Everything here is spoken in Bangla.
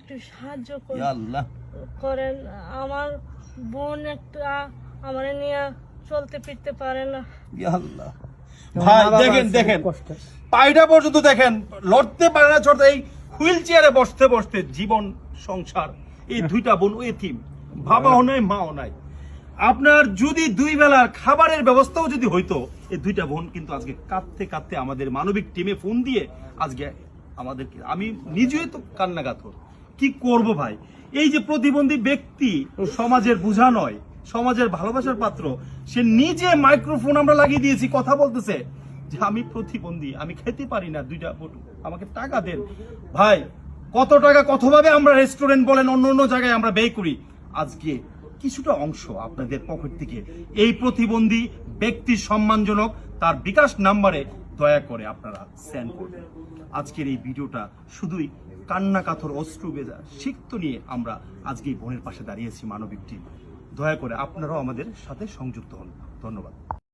একটু সাহায্য করেন। আমার বোন একটা আমার নিয়ে চলতে ফিরতে পারে না। ভাই দেখেন দেখেন পায়টা পর্যন্ত দেখেন, লড়তে পারে না, চড়তে এই হুইল চেয়ারে বসতে বসতে জীবন সংসার, এই দুইটা বোন এতিম, বাবাও নাই মাও নাই। আপনার যদি দুই বেলার খাবারের ব্যবস্থাও যদি হইতো, এই দুইটা বোন কিন্তু আজকে কাঁদতে কাঁদতে আমাদের মানবিক টিমে ফোন দিয়ে আজকে আমাদেরকে, আমি নিজেই তো কান্নাকাতর। কি করব ভাই, এই যে প্রতিবন্ধী ব্যক্তি সমাজের বোঝা নয়, সমাজের ভালোবাসার পাত্র, সে নিজে মাইক্রোফোন আমরা লাগিয়ে দিয়েছি, কথা বলতেছে যে আমি প্রতিবন্ধী, আমি খেতে পারি না, দুইটা আমাকে টাকা দেন। ভাই কত টাকা কতভাবে আমরা রেস্টুরেন্ট বলেন অন্য অন্য জায়গায় আমরা ব্যয় করি, আজকে কিছুটা অংশ আপনাদের পকেট থেকে এই প্রতিবন্ধী ব্যক্তির সম্মানজনক তার বিকাশ নাম্বারে দয়া করে আপনারা সেন্ড করবেন। আজকের এই ভিডিওটা শুধুই কান্না কাতর অশ্রু ভেজা সিক্ত নিয়ে আমরা আজকে এই বোনের পাশে দাঁড়িয়েছি মানবিক টিম। দয়া করে আপনারাও আমাদের সাথে সংযুক্ত হন। ধন্যবাদ।